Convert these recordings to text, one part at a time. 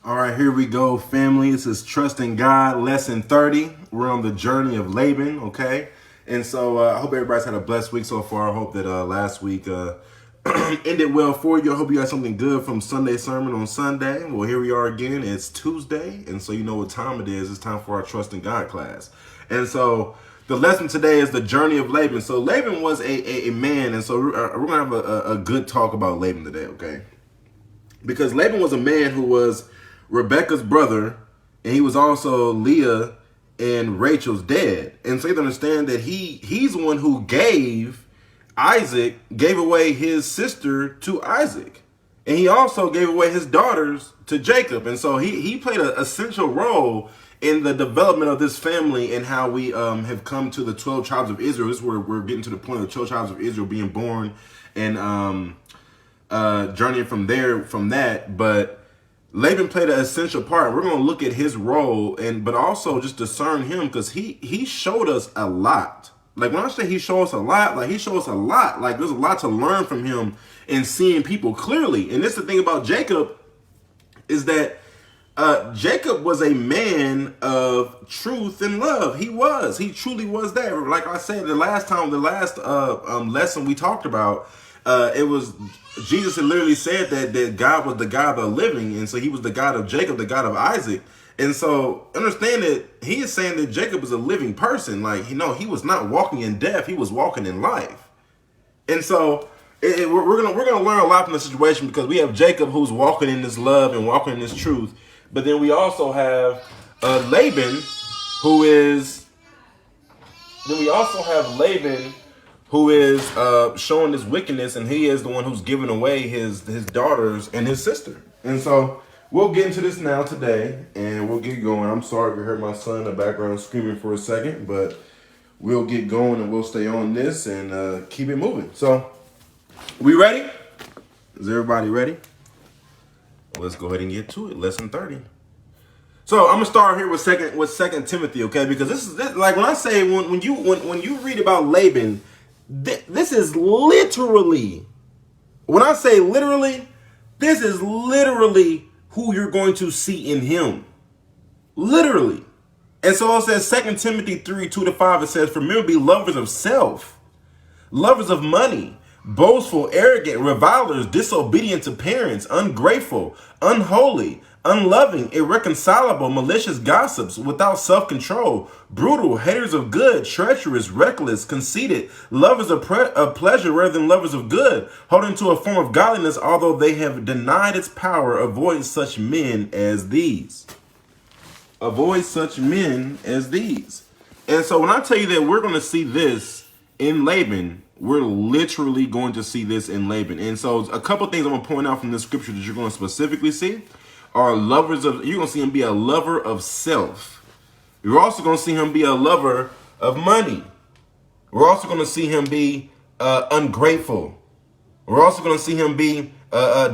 All right, here we go, family. This is Trusting God, lesson 30. We're on the journey of Laban, okay? And so I hope everybody's had a blessed week so far. I hope that last week ended well for you. I hope you got something good from Sunday sermon on Sunday. Well, here we are again. It's Tuesday, and so you know what time it is. It's time for our Trusting God class. And so the lesson today is the journey of Laban. So Laban was a man, and so we're going to have a good talk about Laban today, okay? Because Laban was a man who was Rebekah's brother, and he was also Leah and Rachel's dad. And so you understand that he's the one who gave away his sister to Isaac. And he also gave away his daughters to Jacob. And so he played an essential role in the development of this family and how we have come to the 12 tribes of Israel. This is where we're getting to the point of the 12 tribes of Israel being born and journeying from that. But Laban played an essential part. We're going to look at his role but also just discern him, because he showed us a lot. Like when I say he showed us a lot, like he showed us a lot. Like there's a lot to learn from him and seeing people clearly. And this is the thing about Jacob, is that Jacob was a man of truth and love. He truly was that. Like I said, the last lesson we talked about, it was Jesus had literally said that God was the God of the living, and so he was the God of Jacob, the God of Isaac. And so understand that he is saying that Jacob is a living person. Like, he was not walking in death, he was walking in life. And so we're gonna learn a lot from the situation, because we have Jacob who's walking in this love and walking in this truth, but then we also have Laban who is showing this wickedness, and he is the one who's giving away his daughters and his sister. And so we'll get into this now today, and we'll get going. I'm sorry if you heard my son in the background screaming for a second, but we'll get going and we'll stay on this and keep it moving. So, we ready? Is everybody ready? Let's go ahead and get to it. Lesson 30. So I'm gonna start here with Second Timothy, okay? Because this like when I say when you read about Laban, this is literally, when I say literally, this is literally who you're going to see in him. Literally. And so it says 2 Timothy 3:2-5, it says, "For men be lovers of self, lovers of money, boastful, arrogant, revilers, disobedient to parents, ungrateful, unholy, unloving, irreconcilable, malicious gossips, without self-control, brutal, haters of good, treacherous, reckless, conceited, lovers of pleasure rather than lovers of good, holding to a form of godliness, although they have denied its power. Avoid such men as these." Avoid such men as these. And so when I tell you that we're going to see this in Laban, we're literally going to see this in Laban. And so a couple things I'm going to point out from this scripture that you're going to specifically see are you're going to see him be a lover of self. You're also going to see him be a lover of money. We're also going to see him be ungrateful. We're also going to see him be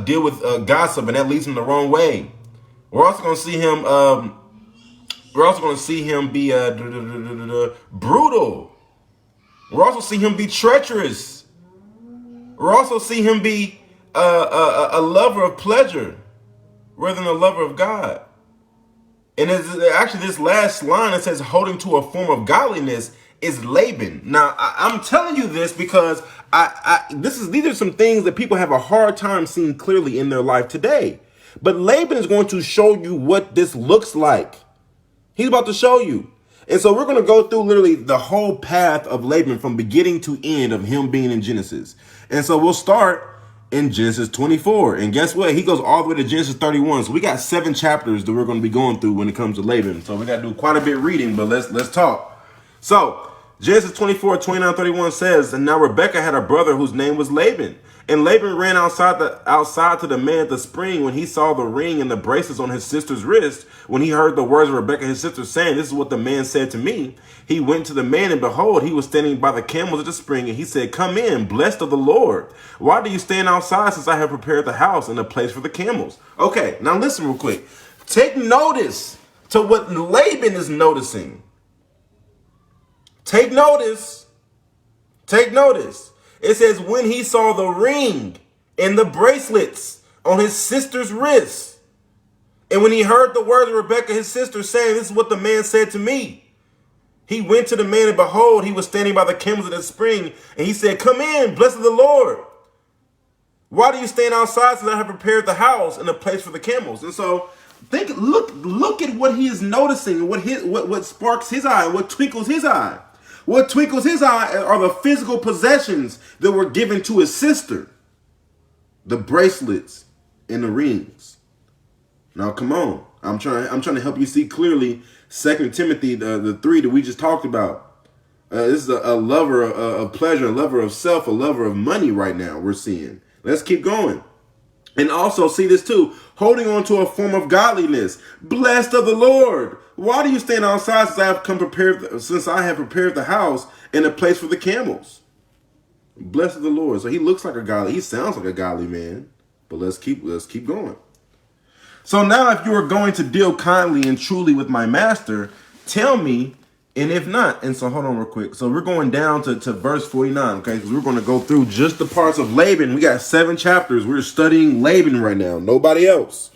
deal with gossip, and that leads him the wrong way. We're also going to see him be brutal. We're also see him be treacherous. We're also see him be a lover of pleasure rather than a lover of God. And actually this last line, it says holding to a form of godliness, is Laban. Now I'm telling you this because these are some things that people have a hard time seeing clearly in their life today. But Laban is going to show you what this looks like. He's about to show you. And so we're going to go through literally the whole path of Laban from beginning to end of him being in Genesis. And so we'll start in Genesis 24. And guess what? He goes all the way to Genesis 31. So we got 7 chapters that we're going to be going through when it comes to Laban. So we got to do quite a bit reading, but let's talk. So Genesis 24:29-31 says, "And now Rebekah had a brother whose name was Laban. And Laban ran outside to the man at the spring when he saw the ring and the bracelets on his sister's wrist. When he heard the words of Rebekah, his sister, saying, 'This is what the man said to me,' he went to the man, and behold, he was standing by the camels at the spring. And he said, 'Come in, blessed of the Lord. Why do you stand outside, since I have prepared the house and a place for the camels?'" Okay, now listen real quick. Take notice to what Laban is noticing. Take notice. Take notice. It says, when he saw the ring and the bracelets on his sister's wrist. And when he heard the words of Rebekah, his sister, saying, this is what the man said to me, he went to the man, and behold, he was standing by the camels of the spring. And he said, come in, blessed of the Lord. Why do you stand outside, since I have prepared the house and a place for the camels? And so look at what he is noticing, what sparks his eye, what twinkles his eye. What twinkles his eye are the physical possessions that were given to his sister. The bracelets and the rings. Now, come on. I'm trying to help you see clearly 2 Timothy, the 3 that we just talked about. This is a lover of pleasure, a lover of self, a lover of money right now we're seeing. Let's keep going. And also see this too, holding on to a form of godliness. Blessed of the Lord. Why do you stand outside, since I have prepared the house and a place for the camels? Blessed of the Lord. So he looks like a godly, he sounds like a godly man. But let's keep going. So now, if you are going to deal kindly and truly with my master, tell me, and if not. And so hold on real quick. So we're going down to verse 49, okay? Because we're going to go through just the parts of Laban. We got 7 chapters. We're studying Laban right now, nobody else.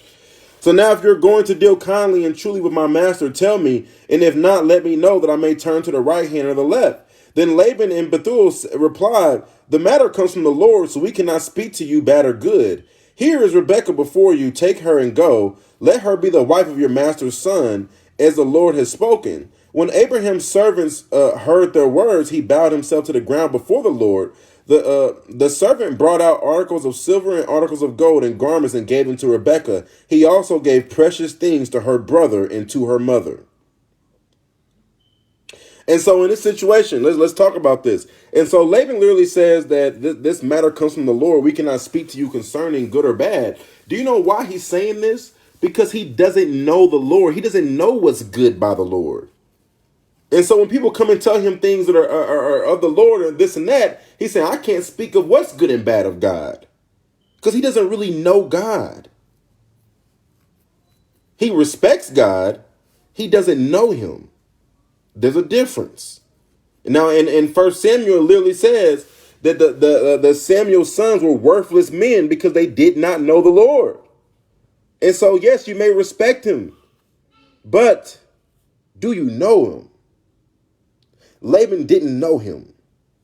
So now, if you're going to deal kindly and truly with my master, tell me, and if not, let me know, that I may turn to the right hand or the left. Then Laban and Bethuel replied, the matter comes from the Lord, so we cannot speak to you bad or good. Here is Rebekah before you. Take her and go. Let her be the wife of your master's son, as the Lord has spoken. When Abraham's servants heard their words, he bowed himself to the ground before the Lord. The servant brought out articles of silver and articles of gold and garments and gave them to Rebekah. He also gave precious things to her brother and to her mother. And so in this situation, let's talk about this. And so Laban literally says that this matter comes from the Lord. We cannot speak to you concerning good or bad. Do you know why he's saying this? Because he doesn't know the Lord. He doesn't know what's good by the Lord. And so when people come and tell him things that are of the Lord and this and that, he's saying, I can't speak of what's good and bad of God. Because he doesn't really know God. He respects God. He doesn't know him. There's a difference. Now, in 1 Samuel, it literally says that the Samuel's sons were worthless men because they did not know the Lord. And so, yes, you may respect him, but do you know him? Laban didn't know him.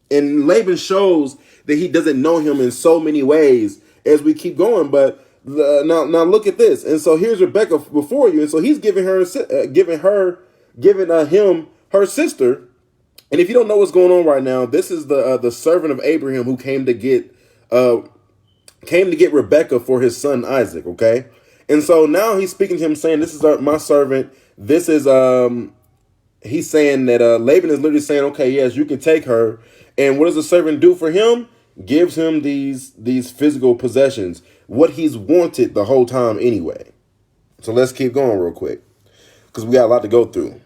And Laban shows that he doesn't know him in so many ways as we keep going. But now look at this. And so here's Rebekah before you. And so he's giving him her sister. And if you don't know what's going on right now, this is the servant of Abraham who came to get Rebekah for his son Isaac. Okay. And so now he's speaking to him saying, this is my servant. This is he's saying that Laban is literally saying, okay, yes, you can take her. And what does the servant do for him? Gives him these physical possessions, what he's wanted the whole time anyway. So let's keep going real quick, because we got a lot to go through.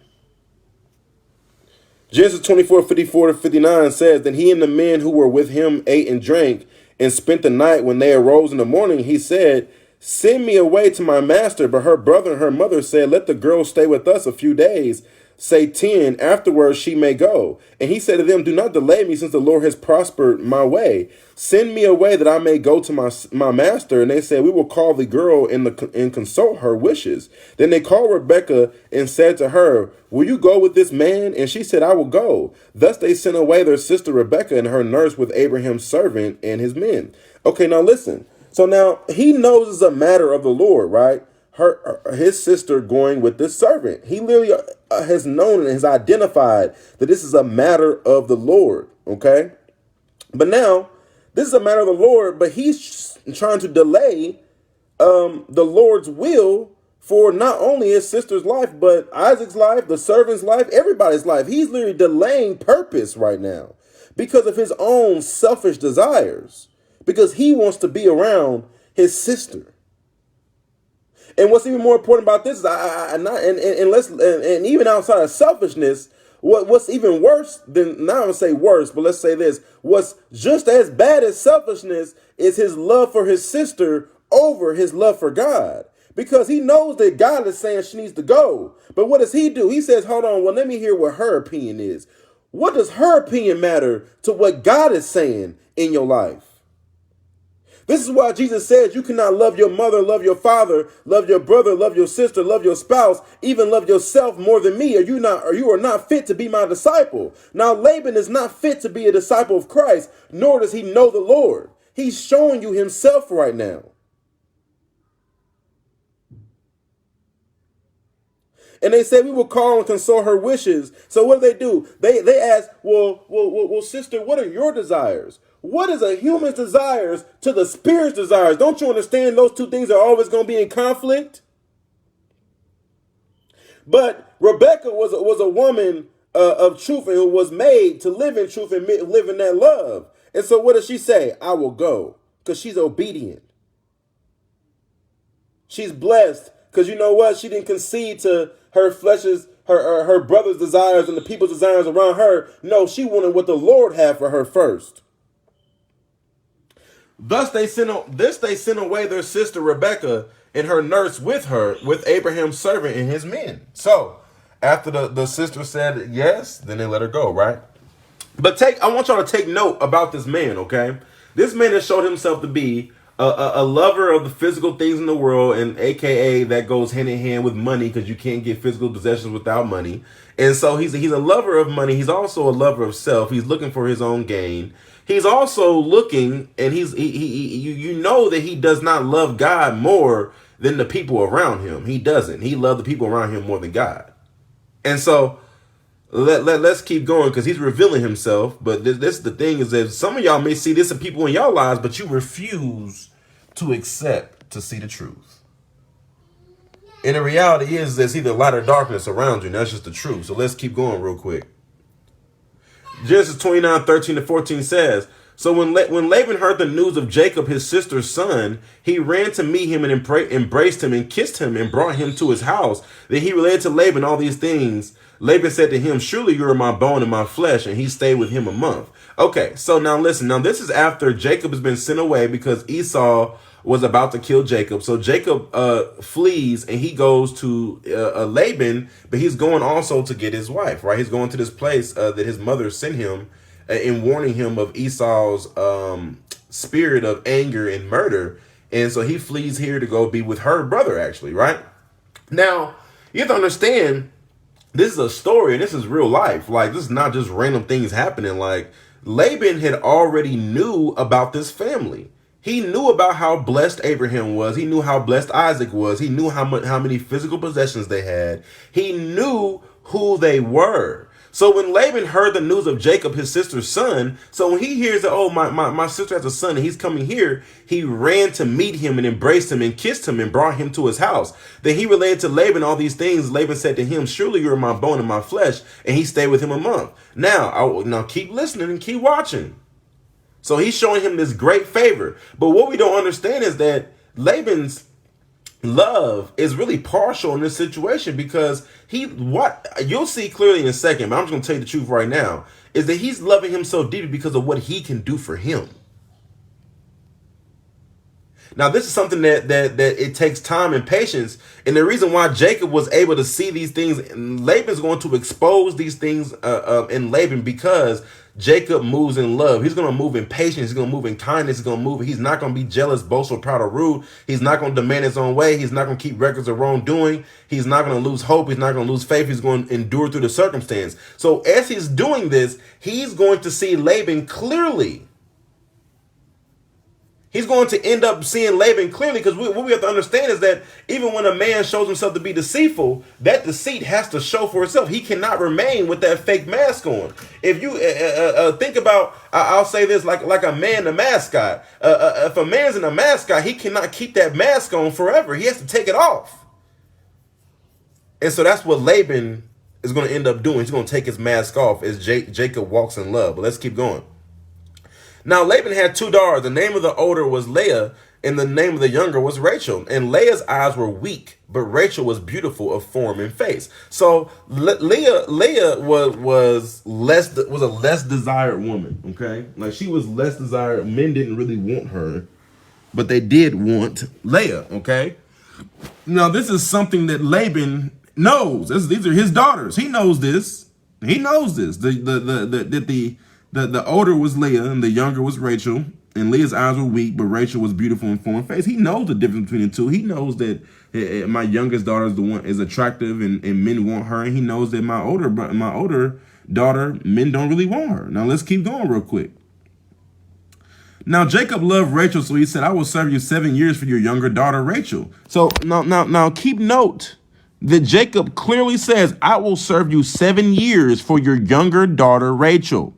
Genesis 24:54-59 says, then he and the men who were with him ate and drank and spent the night. When they arose in the morning, he said, send me away to my master. But her brother and her mother said, let the girl stay with us a few days, say 10, afterwards she may go. And he said to them, do not delay me, since the Lord has prospered my way. Send me away that I may go to my master. And they said, we will call the girl and consult her wishes. Then they called Rebekah and said to her, will you go with this man? And she said, I will go. Thus they sent away their sister Rebekah and her nurse with Abraham's servant and his men. Okay, now listen. So now he knows it's a matter of the Lord, right? His sister going with this servant. He literally has known and has identified that this is a matter of the Lord. Okay. But now this is a matter of the Lord, but he's trying to delay the Lord's will for not only his sister's life, but Isaac's life, the servant's life, everybody's life. He's literally delaying purpose right now because of his own selfish desires, because he wants to be around his sister. And what's even more important about this is and even outside of selfishness, what's even worse than, not gonna say worse, but let's say this, what's just as bad as selfishness is his love for his sister over his love for God. Because he knows that God is saying she needs to go. But what does he do? He says, hold on, well, let me hear what her opinion is. What does her opinion matter to what God is saying in your life? This is why Jesus says you cannot love your mother, love your father, love your brother, love your sister, love your spouse, even love yourself more than me, or you are not fit to be my disciple. Now Laban is not fit to be a disciple of Christ, nor does he know the Lord. He's showing you himself right now. And they said, we will call and consult her wishes. So what do? They ask, well, sister, what are your desires? What is a human's desires to the spirit's desires? Don't you understand those two things are always going to be in conflict? But Rebekah was a woman of truth and who was made to live in truth and live in that love. And so what does she say? I will go, because she's obedient. She's blessed because you know what? She didn't concede to her flesh's, her brother's desires and the people's desires around her. No, she wanted what the Lord had for her first. Thus they sent away their sister Rebekah and her nurse with her, with Abraham's servant and his men. So after the sister said yes, then they let her go, right? But I want y'all to take note about this man, okay? This man has showed himself to be a lover of the physical things in the world, and AKA that goes hand in hand with money, because you can't get physical possessions without money. And so he's a lover of money. He's also a lover of self. He's looking for his own gain. He's also looking, and you know that he does not love God more than the people around him. He doesn't. He loves the people around him more than God. And so let's keep going, because he's revealing himself. But this the thing is that some of y'all may see this in people in your lives, but you refuse to accept to see the truth. And the reality is there's either light or darkness around you, and that's just the truth. So let's keep going real quick. Genesis 29:13-14 says, so when Laban heard the news of Jacob, his sister's son, he ran to meet him and embraced him and kissed him and brought him to his house. Then he related to Laban all these things. Laban said to him, surely you are my bone and my flesh, and he stayed with him a month. Okay, so now listen. Now this is after Jacob has been sent away because Esau was about to kill Jacob. So Jacob flees and he goes to Laban, but he's going also to get his wife, right? He's going to this place that his mother sent him in warning him of Esau's spirit of anger and murder. And so he flees here to go be with her brother, actually, right? Now, you have to understand, this is a story and this is real life. Like, this is not just random things happening. Like, Laban had already knew about this family. He knew about how blessed Abraham was. He knew how blessed Isaac was. He knew how many physical possessions they had. He knew who they were. So when Laban heard the news of Jacob, his sister's son, so when he hears that, oh, my sister has a son and he's coming here, he ran to meet him and embraced him and kissed him and brought him to his house. Then he related to Laban all these things. Laban said to him, surely you are my bone and my flesh, and he stayed with him a month. Now keep listening and keep watching. So he's showing him this great favor. But what we don't understand is that Laban's love is really partial in this situation, because what you'll see clearly in a second, but I'm just going to tell you the truth right now, is that he's loving him so deeply because of what he can do for him. Now, this is something that it takes time and patience. And the reason why Jacob was able to see these things, and Laban's going to expose these things in Laban, because Jacob moves in love. He's going to move in patience. He's going to move in kindness. He's not going to be jealous, boastful, proud, or rude. He's not going to demand his own way. He's not going to keep records of wrongdoing. He's not going to lose hope. He's not going to lose faith. He's going to endure through the circumstance. So as he's doing this, he's going to see Laban clearly. He's going to end up seeing Laban clearly, because what we have to understand is that even when a man shows himself to be deceitful, that deceit has to show for itself. He cannot remain with that fake mask on. If you think about, I'll say this, like a man, a mascot. If a man's in a mascot, he cannot keep that mask on forever. He has to take it off. And so that's what Laban is going to end up doing. He's going to take his mask off as Jacob walks in love. But let's keep going. Now, Laban had two daughters. The name of the older was Leah, and the name of the younger was Rachel. And Leah's eyes were weak, but Rachel was beautiful of form and face. So Leah was a less desired woman. Okay, like she was less desired. Men didn't really want her, but they did want Leah. Okay. Now, this is something that Laban knows. These are his daughters. He knows this. He knows this. The older was Leah and the younger was Rachel. And Leah's eyes were weak, but Rachel was beautiful in form and face. He knows the difference between the two. He knows that my youngest daughter is the one is attractive, and men want her. And he knows that my older daughter, men don't really want her. Now let's keep going real quick. Now Jacob loved Rachel, so he said, "I will serve you 7 years for your younger daughter Rachel." So now keep note that Jacob clearly says, "I will serve you 7 years for your younger daughter Rachel."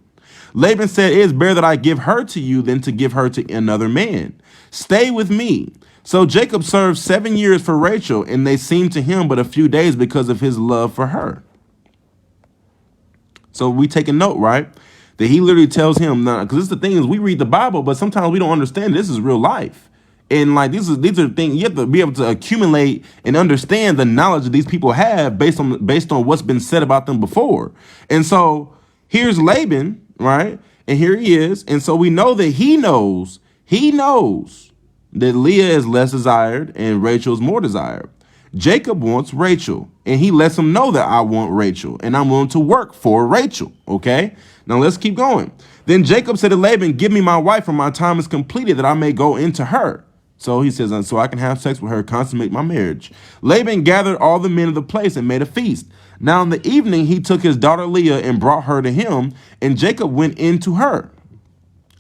Laban said, "It is better that I give her to you than to give her to another man. Stay with me." So Jacob served 7 years for Rachel, and they seemed to him but a few days because of his love for her. So we take a note, right? That he literally tells him, because the thing is, we read the Bible, but sometimes we don't understand this is real life. And like these are things you have to be able to accumulate and understand the knowledge that these people have based on what's been said about them before. And so here's Laban, right? And here he is. And so we know that he knows that Leah is less desired and Rachel is more desired. Jacob wants Rachel, and he lets him know that I want Rachel, and I'm willing to work for Rachel. Okay, now let's keep going. Then Jacob said to Laban, "Give me my wife, for my time is completed, that I may go into her." So he says, "So I can have sex with her, consummate my marriage." Laban gathered all the men of the place and made a feast. Now in the evening he took his daughter Leah and brought her to him, and Jacob went in to her.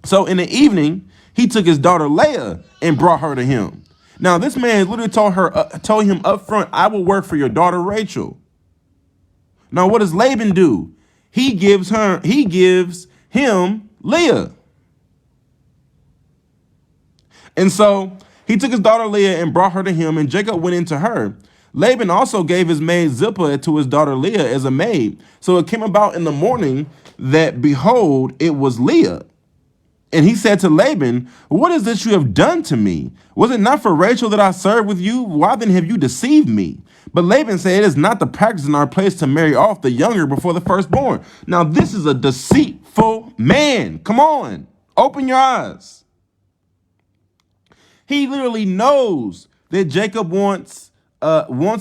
So in the evening he took his daughter Leah and brought her to him. Now this man literally told him up front, "I will work for your daughter Rachel." Now what does Laban do? He gives him Leah. And so he took his daughter Leah and brought her to him, and Jacob went into her. Laban also gave his maid Zilpah to his daughter Leah as a maid. So it came about in the morning that, behold, it was Leah. And he said to Laban, "What is this you have done to me? Was it not for Rachel that I served with you? Why then have you deceived me?" But Laban said, "It is not the practice in our place to marry off the younger before the firstborn." Now this is a deceitful man. Come on, open your eyes. He literally knows that Jacob wants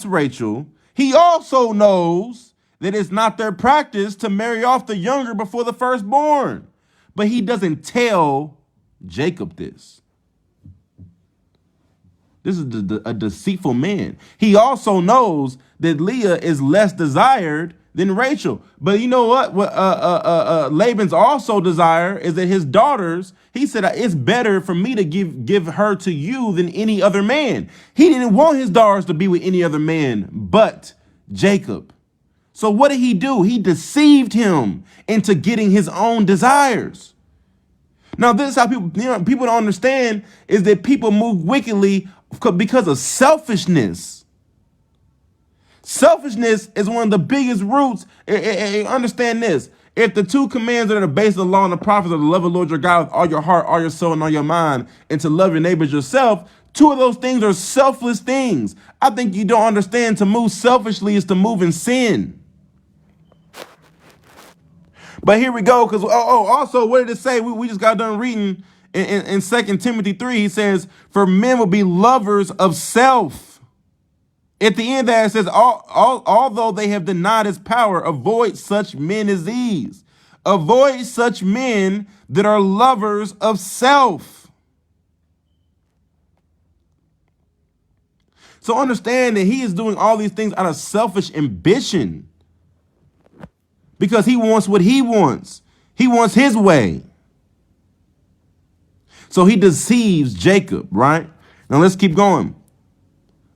Rachel. He also knows that it's not their practice to marry off the younger before the firstborn. But he doesn't tell Jacob this. This is a deceitful man. He also knows that Leah is less desired than Rachel. But you know what? Laban's also desire is that his daughters, he said, "It's better for me to give her to you than any other man." He didn't want his daughters to be with any other man but Jacob. So what did he do? He deceived him into getting his own desires. Now, this is how people don't understand is that people move wickedly because of selfishness. Selfishness is one of the biggest roots. Understand this. If the two commands that are the base of the law and the prophets are to love the Lord your God with all your heart, all your soul, and all your mind, and to love your neighbors yourself, two of those things are selfless things. I think you don't understand to move selfishly is to move in sin. But here we go, because also, what did it say? We just got done reading in 2 Timothy 3. He says, "For men will be lovers of self." At the end there it says, although they have denied his power, avoid such men as these. Avoid such men that are lovers of self. So understand that he is doing all these things out of selfish ambition. Because he wants what he wants. He wants his way. So he deceives Jacob, right? Now let's keep going.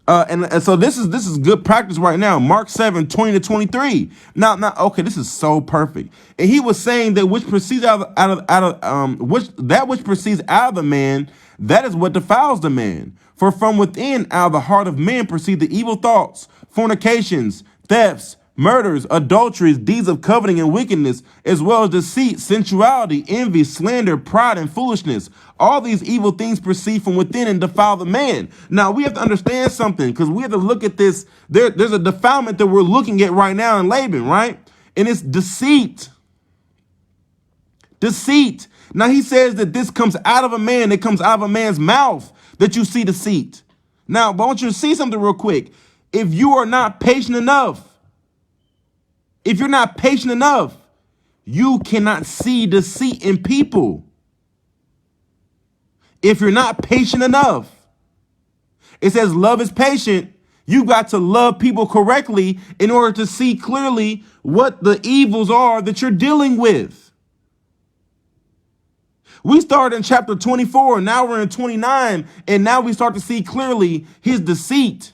And so this is good practice right now. Mark 7:20-23. Now, okay, this is so perfect. And he was saying that which proceeds which proceeds out of the man, that is what defiles the man. For from within, out of the heart of men, proceed the evil thoughts, fornications, thefts, murders, adulteries, deeds of coveting and wickedness, as well as deceit, sensuality, envy, slander, pride, and foolishness. All these evil things proceed from within and defile the man. Now, we have to understand something, because we have to look at this. There's a defilement that we're looking at right now in Laban, right? And it's deceit. Deceit. Now, he says that this comes out of a man. It comes out of a man's mouth that you see deceit. Now, but I want you to see something real quick. If you are not patient enough, if you're not patient enough, you cannot see deceit in people. if you're not patient enough. It says love is patient. You got to love people correctly in order to see clearly what the evils are that you're dealing with. We started in chapter 24, now we're in 29, and now we start to see clearly his deceit.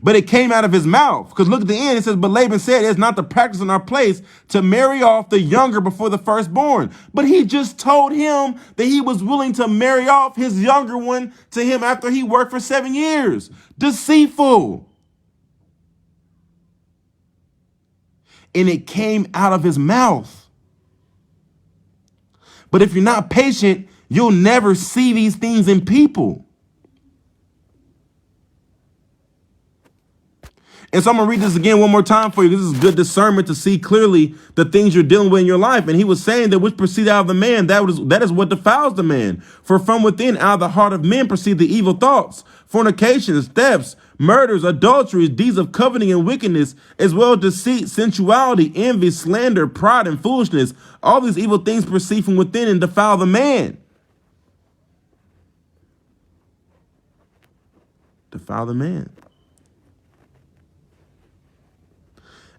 But it came out of his mouth. Because look at the end. It says, but Laban said, it's not the practice in our place to marry off the younger before the firstborn. But he just told him that he was willing to marry off his younger one to him after he worked for 7 years. Deceitful. And it came out of his mouth. But if you're not patient, you'll never see these things in people. And so I'm going to read this again one more time for you. This is good discernment to see clearly the things you're dealing with in your life. And he was saying that which proceed out of the man, that is what defiles the man. For from within, out of the heart of men, proceed the evil thoughts, fornications, thefts, murders, adulteries, deeds of coveting and wickedness, as well as deceit, sensuality, envy, slander, pride, and foolishness. All these evil things proceed from within and defile the man. Defile the man.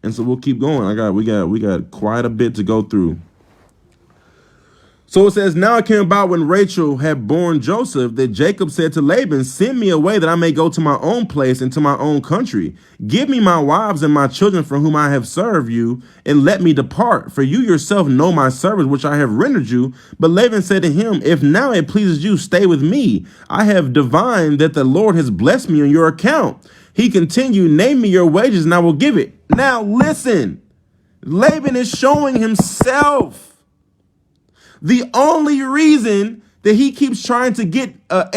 And so we'll keep going. We got quite a bit to go through. So it says, now it came about when Rachel had borne Joseph that Jacob said to Laban, send me away that I may go to my own place and to my own country. Give me my wives and my children for whom I have served you, and let me depart. For you yourself know my service which I have rendered you. But Laban said to him, if now it pleases you, stay with me. I have divined that the Lord has blessed me on your account. He continued, name me your wages and I will give it. Now listen, Laban is showing himself. The only reason that he keeps trying to get the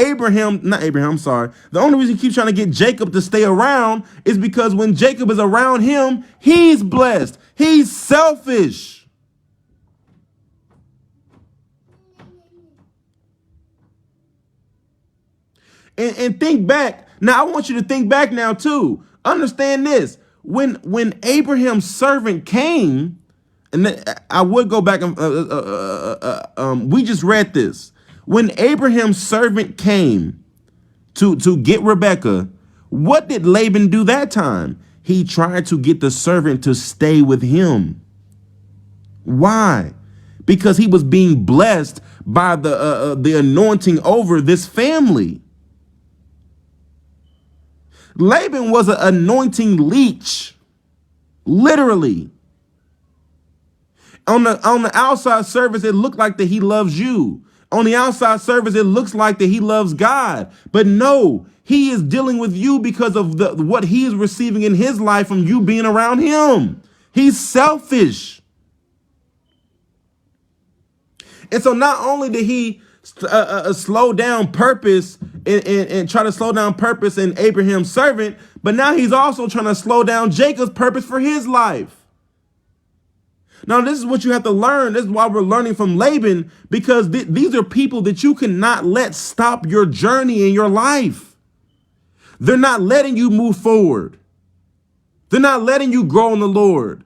only reason he keeps trying to get Jacob to stay around is because when Jacob is around him, he's blessed. He's selfish. And think back. Now, I want you to think back now, too. Understand this. When Abraham's servant came, and I would go back and we just read this. When Abraham's servant came to get Rebekah, what did Laban do that time? He tried to get the servant to stay with him. Why? Because he was being blessed by the anointing over this family. Laban was an anointing leech, literally. On the outside surface, it looked like that he loves you. On the outside surface, it looks like that he loves God. But no, he is dealing with you because of what he is receiving in his life from you being around him. He's selfish. And so not only did he slow down purpose and try to slow down purpose in Abraham's servant, but now he's also trying to slow down Jacob's purpose for his life. Now, this is what you have to learn. This is why we're learning from Laban, because these are people that you cannot let stop your journey in your life. They're not letting you move forward. They're not letting you grow in the Lord.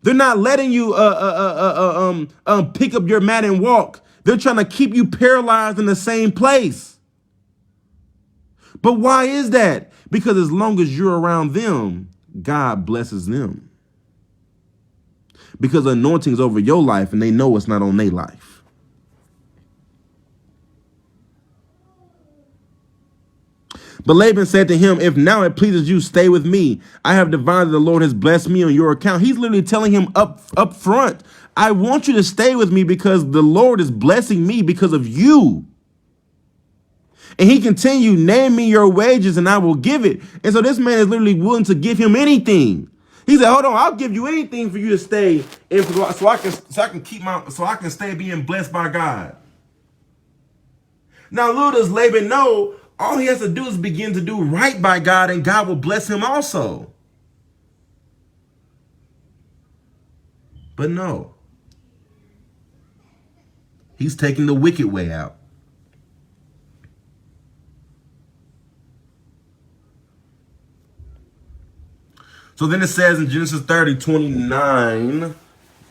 They're not letting you pick up your mat and walk. They're trying to keep you paralyzed in the same place. But why is that? Because as long as you're around them, God blesses them. Because anointing's over your life and they know it's not on their life. But Laban said to him, if now it pleases you, stay with me. I have divined that the Lord has blessed me on your account. He's literally telling him up front, I want you to stay with me because the Lord is blessing me because of you. And he continued, name me your wages and I will give it. And so this man is literally willing to give him anything. He said, hold on, I'll give you anything for you to stay in so I can stay being blessed by God. Now, little does Laban know, all he has to do is begin to do right by God and God will bless him also. But no. He's taking the wicked way out. So then it says in Genesis 30, 29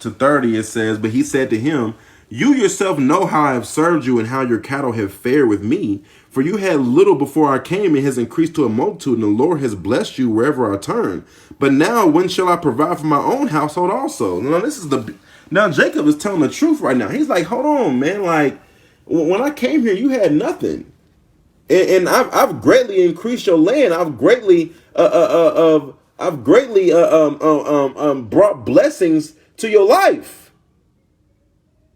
to 30, it says, but he said to him, You yourself know how I have served you and how your cattle have fared with me. For you had little before I came, and has increased to a multitude, and the Lord has blessed you wherever I turn. But now, when shall I provide for my own household also? Now Jacob is telling the truth right now. He's like, hold on, man. Like, when I came here, you had nothing, and I've greatly increased your land. I've greatly brought blessings to your life.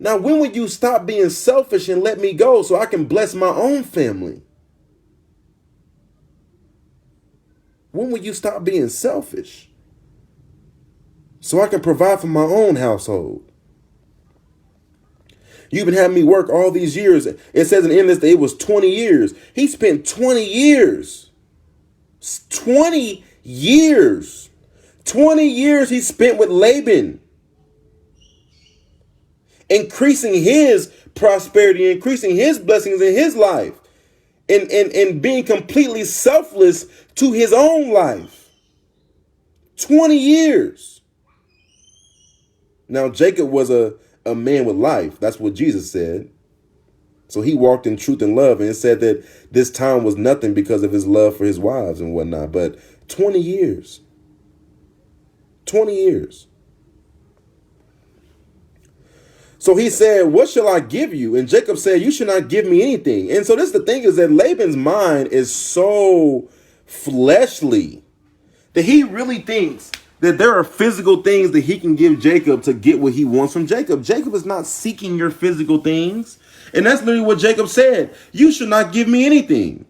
Now, when will you stop being selfish and let me go so I can bless my own family? When will you stop being selfish so I can provide for my own household? You've been having me work all these years. It says in this that it was 20 years. He spent 20 years. 20 years. 20 years he spent with Laban, increasing his prosperity, increasing his blessings in his life, and being completely selfless to his own life. 20 years. Now, Jacob was a man with life. That's what Jesus said. So he walked in truth and love, and it said that this time was nothing because of his love for his wives and whatnot. But 20 years. 20 years. So he said, what shall I give you? And Jacob said, you should not give me anything. And so the thing is that Laban's mind is so fleshly that he really thinks that there are physical things that he can give Jacob to get what he wants from Jacob. Jacob is not seeking your physical things. And that's literally what Jacob said. You should not give me anything.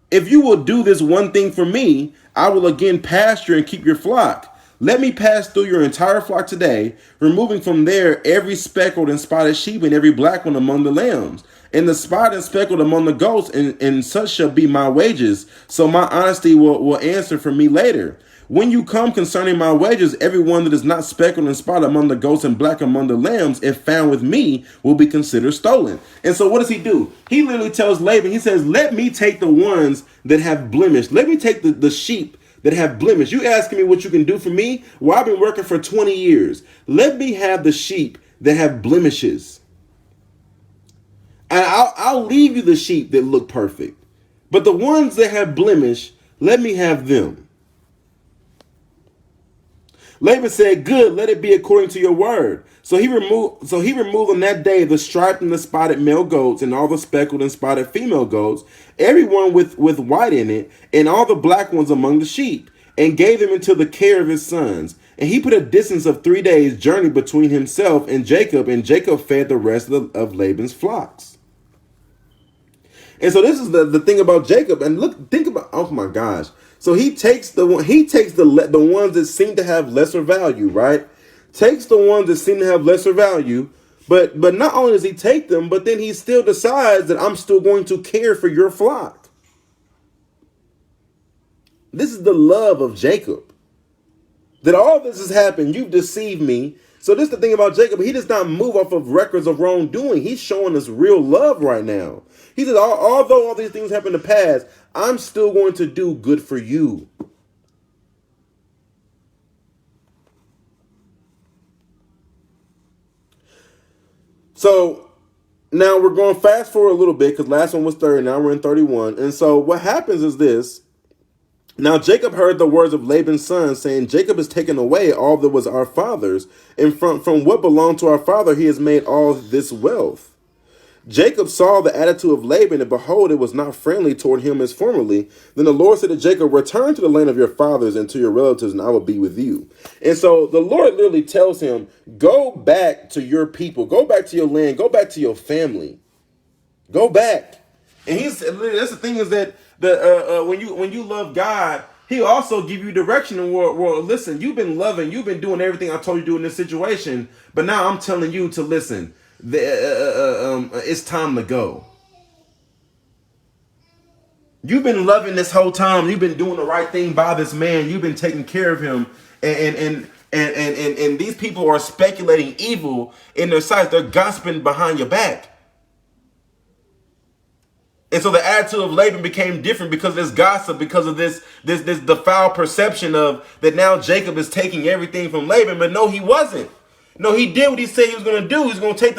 If you will do this one thing for me, I will again pasture and keep your flock. Let me pass through your entire flock today, removing from there every speckled and spotted sheep and every black one among the lambs, and the spotted and speckled among the goats, and such shall be my wages. So my honesty will answer for me later. When you come concerning my wages, every one that is not speckled and spotted among the goats and black among the lambs, if found with me, will be considered stolen. And so what does he do? He literally tells Laban, he says, let me take the ones that have blemished. Let me take the sheep that have blemish. You asking me what you can do for me? Well, I've been working for 20 years. Let me have the sheep that have blemishes. And I'll leave you the sheep that look perfect. But the ones that have blemish, let me have them. Laban said, good, let it be according to your word. So he removed on that day the striped and the spotted male goats and all the speckled and spotted female goats, everyone with white in it, and all the black ones among the sheep, and gave them into the care of his sons. And he put a distance of 3 days' journey between himself and Jacob fed the rest of Laban's flocks. And so this is the thing about Jacob. And look, think about, oh my gosh. So he takes the ones that seem to have lesser value, right? Takes the ones that seem to have lesser value, but not only does he take them, but then he still decides that I'm still going to care for your flock. This is the love of Jacob. That all this has happened, you've deceived me. So this is the thing about Jacob. He does not move off of records of wrongdoing. He's showing us real love right now. He says, although all these things happen in the past, I'm still going to do good for you. So now we're going fast forward a little bit because last one was 30. Now we're in 31. And so what happens is this. Now Jacob heard the words of Laban's son saying, Jacob has taken away all that was our father's, and from what belonged to our father, he has made all this wealth. Jacob saw the attitude of Laban, and behold, it was not friendly toward him as formerly. Then the Lord said to Jacob, return to the land of your fathers and to your relatives, and I will be with you. And so the Lord literally tells him, go back to your people, go back to your land, go back to your family, go back. And that's the thing is that when you love God, He'll also give you direction. And well, listen, you've been loving, you've been doing everything I told you to do in this situation, but now I'm telling you to listen. It's time to go. You've been loving this whole time. You've been doing the right thing by this man. You've been taking care of him, and these people are speculating evil in their sight. They're gossiping behind your back. And so the attitude of Laban became different because of this gossip, because of this the foul perception of that now Jacob is taking everything from Laban. But no, he wasn't. No, he did what he said he was going to do. He's going to take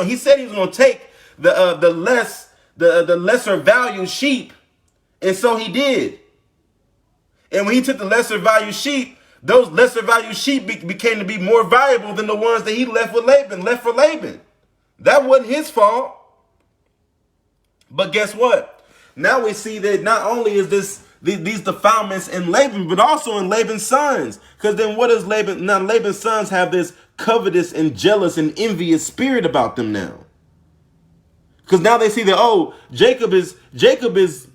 he said he was going to take the lesser value sheep, and so he did. And when he took the lesser value sheep, those lesser value sheep became to be more valuable than the ones that he left for Laban. That wasn't his fault. But guess what? Now we see that not only is these defilements in Laban, but also in Laban's sons. Because then what does Laban? Now Laban's sons have this covetous and jealous and envious spirit about them now. Because now they see that, oh, Jacob is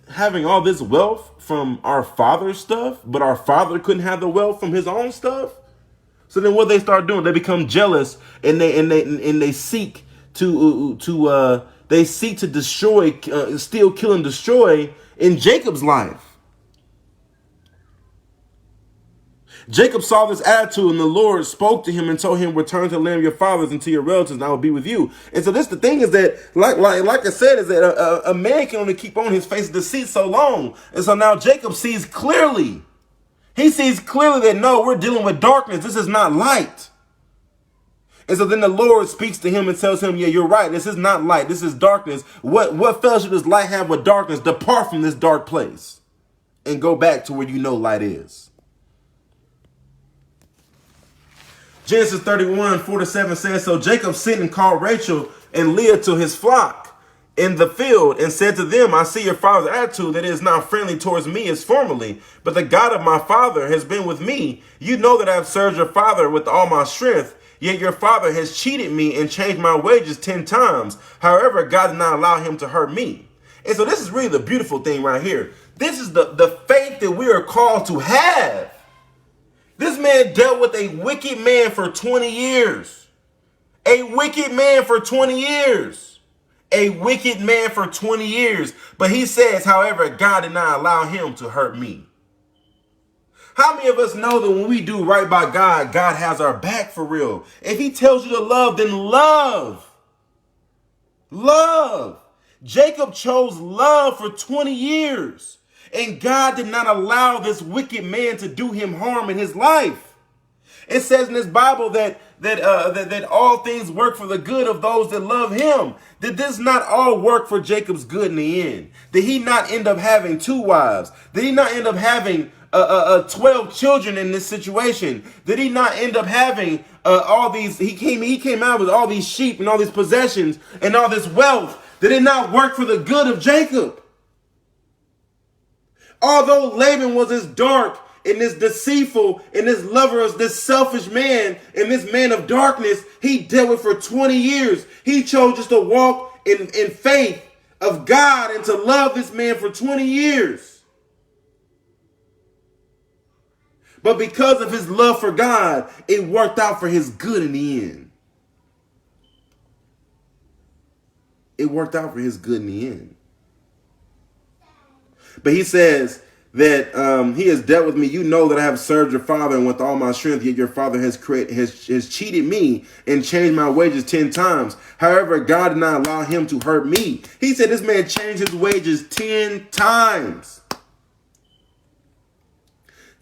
having all this wealth from our father's stuff, but our father couldn't have the wealth from his own stuff. So then what they start doing, they become jealous, and they seek to destroy, steal, kill, and destroy in Jacob's life. Jacob saw this attitude, and the Lord spoke to him and told him, return to the land of your fathers and to your relatives, and I will be with you. And so the thing is that, like I said, is that a man can only keep on his face of deceit so long. And so now Jacob sees clearly. He sees clearly that, no, we're dealing with darkness. This is not light. And so then the Lord speaks to him and tells him, yeah, you're right. This is not light. This is darkness. What fellowship does light have with darkness? Depart from this dark place and go back to where you know light is. Genesis 31:4-7 says, so Jacob sent and called Rachel and Leah to his flock in the field and said to them, I see your father's attitude that is not friendly towards me as formerly, but the God of my father has been with me. You know that I have served your father with all my strength, yet your father has cheated me and changed my wages 10 times. However, God did not allow him to hurt me. And so this is really the beautiful thing right here. This is the faith that we are called to have. This man dealt with a wicked man for 20 years. A wicked man for 20 years. A wicked man for 20 years. But he says, however, God did not allow him to hurt me. How many of us know that when we do right by God, God has our back for real? If he tells you to love, then love. Love. Jacob chose love for 20 years. And God did not allow this wicked man to do him harm in his life. It says in this Bible that all things work for the good of those that love him. Did this not all work for Jacob's good in the end? Did he not end up having 2 wives? Did he not end up having 12 children in this situation? Did he not end up having all these? He came out with all these sheep and all these possessions and all this wealth. Did it not work for the good of Jacob? Although Laban was this dark and this deceitful and this lover, this selfish man and this man of darkness, he dealt with for 20 years. He chose just to walk in faith of God and to love this man for 20 years. But because of his love for God, it worked out for his good in the end. It worked out for his good in the end. But he says that he has dealt with me. You know that I have served your father and with all my strength, yet your father has cheated me and changed my wages 10 times. However, God did not allow him to hurt me. He said this man changed his wages 10 times.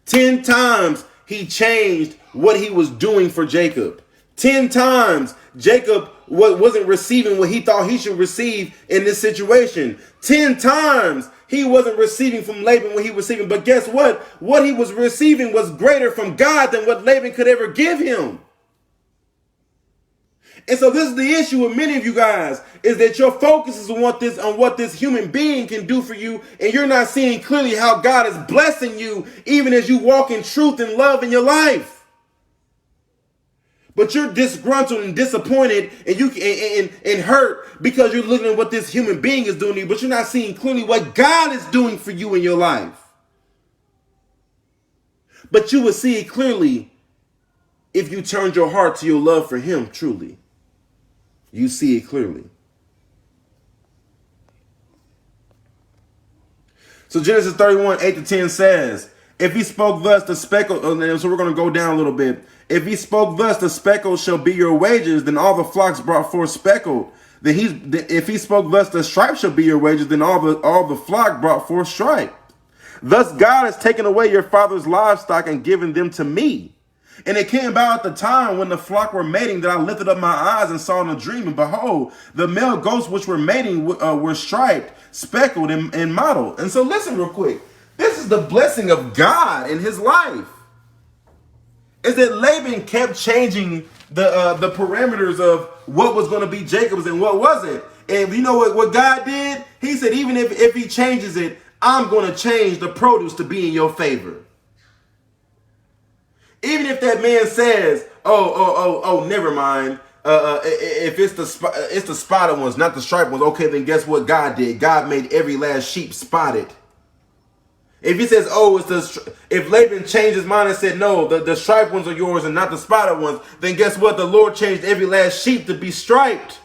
10 times he changed what he was doing for Jacob. 10 times Jacob wasn't receiving what he thought he should receive in this situation. 10 times he wasn't receiving from Laban what he was receiving. But guess what? What he was receiving was greater from God than what Laban could ever give him. And so this is the issue with many of you guys, is that your focus is on what this human being can do for you, and you're not seeing clearly how God is blessing you even as you walk in truth and love in your life. But you're disgruntled and disappointed and hurt because you're looking at what this human being is doing to you, but you're not seeing clearly what God is doing for you in your life. But you will see it clearly if you turned your heart to your love for him truly. You see it clearly. So Genesis 31:8-10 says, if he spoke thus, the speckle, so we're going to go down a little bit. If he spoke thus, the speckle shall be your wages, then all the flocks brought forth speckled. If he spoke thus, the stripe shall be your wages, then all the flock brought forth stripe. Thus God has taken away your father's livestock and given them to me. And it came about at the time when the flock were mating that I lifted up my eyes and saw in a dream, and behold, the male goats which were mating were striped, speckled, and mottled. And so listen real quick. This is the blessing of God in his life. Is that Laban kept changing the parameters of what was going to be Jacob's and what wasn't. And you know what God did? He said, even if he changes it, I'm going to change the produce to be in your favor. Even if that man says, oh, never mind. If it's the spotted ones, not the striped ones. Okay, then guess what God did? God made every last sheep spotted. If he says, if Laban changed his mind and said, no, the striped ones are yours and not the spotted ones, then guess what? The Lord changed every last sheep to be striped.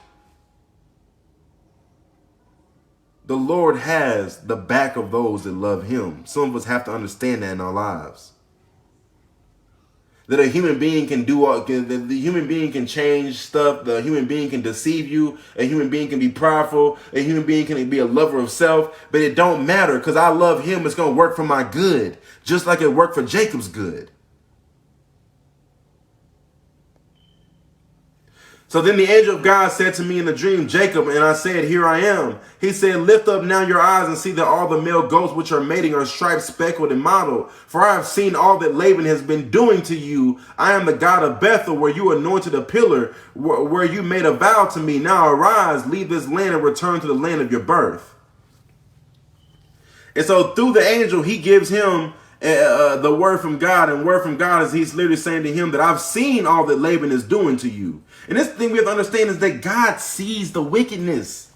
The Lord has the back of those that love him. Some of us have to understand that in our lives. That a human being can the human being can change stuff. The human being can deceive you. A human being can be prideful. A human being can be a lover of self. But it don't matter because I love him. It's going to work for my good. Just like it worked for Jacob's good. So then the angel of God said to me in the dream, Jacob, and I said, here I am. He said, lift up now your eyes and see that all the male goats which are mating are striped, speckled, and mottled. For I have seen all that Laban has been doing to you. I am the God of Bethel, where you anointed a pillar, where you made a vow to me. Now arise, leave this land and return to the land of your birth. And so through the angel, he gives him the word from God, and word from God is he's literally saying to him that I've seen all that Laban is doing to you. And this thing we have to understand is that God sees the wickedness.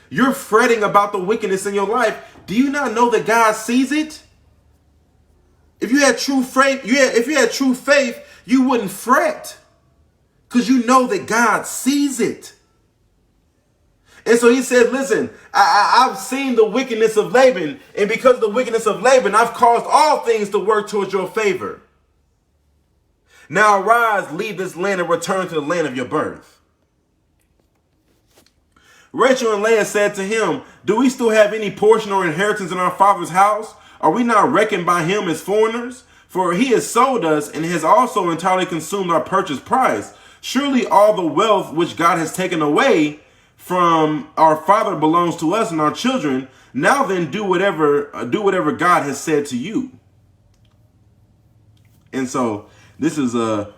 You're fretting about the wickedness in your life. Do you not know that God sees it? If you had true faith, you wouldn't fret because you know that God sees it. And so he said, listen, I've seen the wickedness of Laban, and because of the wickedness of Laban, I've caused all things to work towards your favor. Now arise, leave this land, and return to the land of your birth. Rachel and Leah said to him, do we still have any portion or inheritance in our father's house? Are we not reckoned by him as foreigners? For he has sold us and has also entirely consumed our purchase price. Surely all the wealth which God has taken away from our father belongs to us and our children. Now then, do whatever God has said to you. And so this is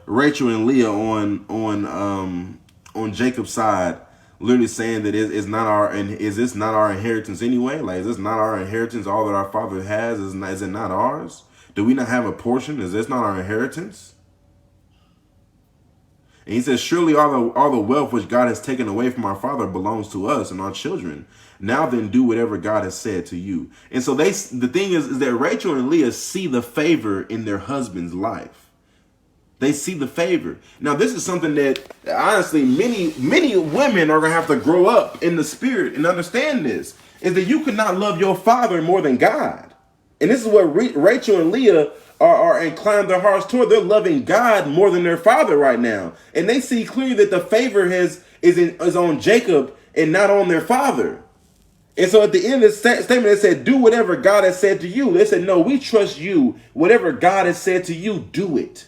Rachel and Leah on Jacob's side, literally saying that is this not our inheritance anyway? Like, is this not our inheritance? All that our father has is it not ours? Do we not have a portion? Is this not our inheritance? And he says, surely all the wealth which God has taken away from our father belongs to us and our children. Now then, do whatever God has said to you. And so the thing is that Rachel and Leah see the favor in their husband's life. They see the favor. Now, this is something that honestly many women are going to have to grow up in the spirit and understand this, is that you cannot love your father more than God. And this is what Rachel and Leah are inclined their hearts toward. They're loving God more than their father right now. And they see clearly that the favor is on Jacob and not on their father. And so at the end of this statement, they said, do whatever God has said to you. They said, no, we trust you. Whatever God has said to you, do it.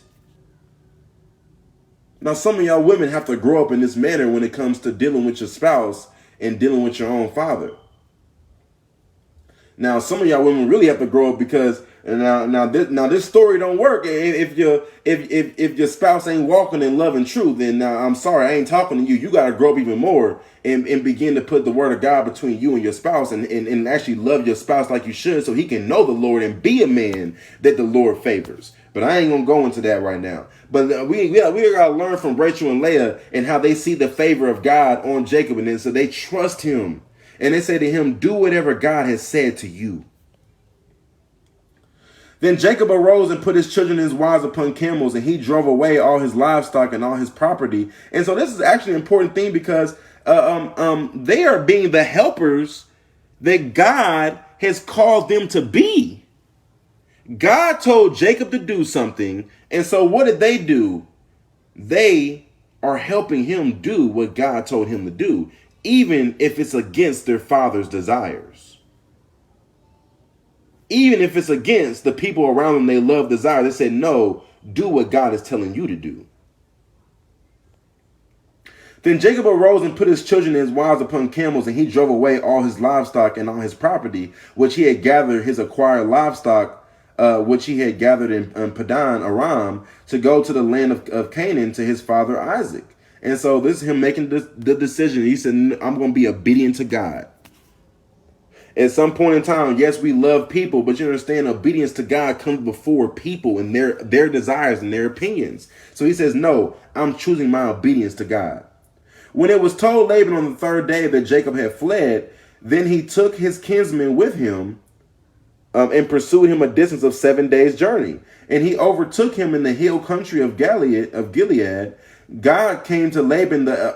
Now, some of y'all women have to grow up in this manner when it comes to dealing with your spouse and dealing with your own father. Now, some of y'all women really have to grow up because now this story don't work. If your spouse ain't walking in love and truth, then now I'm sorry, I ain't talking to you. You got to grow up even more and begin to put the word of God between you and your spouse and actually love your spouse like you should, so he can know the Lord and be a man that the Lord favors. But I ain't gonna go into that right now. But we gotta learn from Rachel and Leah and how they see the favor of God on Jacob, and then so they trust him. And they say to him, do whatever God has said to you. Then Jacob arose and put his children and his wives upon camels, and he drove away all his livestock and all his property. And so this is actually an important thing because they are being the helpers that God has called them to be. God told Jacob to do something, and so what did they do? They are helping him do what God told him to do, even if it's against their father's desires. Even if it's against the people around them they love, desire. They said, no, do what God is telling you to do. Then Jacob arose and put his children and his wives upon camels, and he drove away all his livestock and all his property, which he had gathered, his acquired livestock, which he had gathered in Padan Aram, to go to the land of Canaan to his father Isaac. And so this is him making the decision. He said, I'm going to be obedient to God. At some point in time, yes, we love people, but you understand obedience to God comes before people and their desires and their opinions. So he says, no, I'm choosing my obedience to God. When it was told Laban on the third day that Jacob had fled, then he took his kinsmen with him and pursued him a distance of 7 days' journey. And he overtook him in the hill country of Gilead. God came to Laban the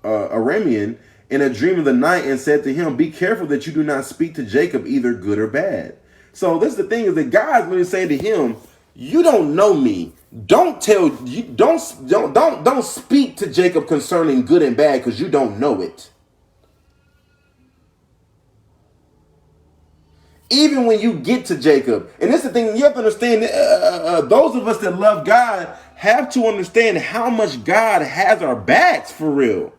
Aramean in a dream of the night and said to him, be careful that you do not speak to Jacob either good or bad. So this is the thing, is that God's really saying to him, you don't know me. Don't speak to Jacob concerning good and bad, because you don't know it. Even when you get to Jacob, and this is the thing, you have to understand, those of us that love God have to understand how much God has our backs for real.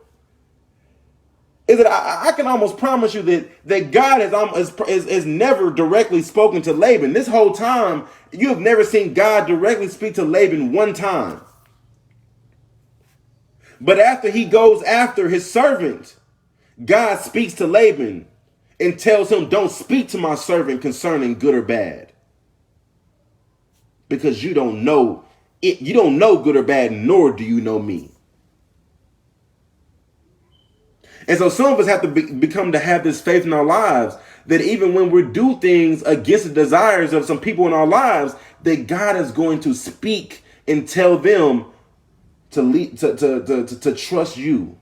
Is that I can almost promise you that God has never directly spoken to Laban. This whole time, you have never seen God directly speak to Laban one time. But after he goes after his servant, God speaks to Laban and tells him, don't speak to my servant concerning good or bad. Because you don't know it, you don't know good or bad, nor do you know me. And so some of us have to become to have this faith in our lives that even when we do things against the desires of some people in our lives, that God is going to speak and tell them to trust you.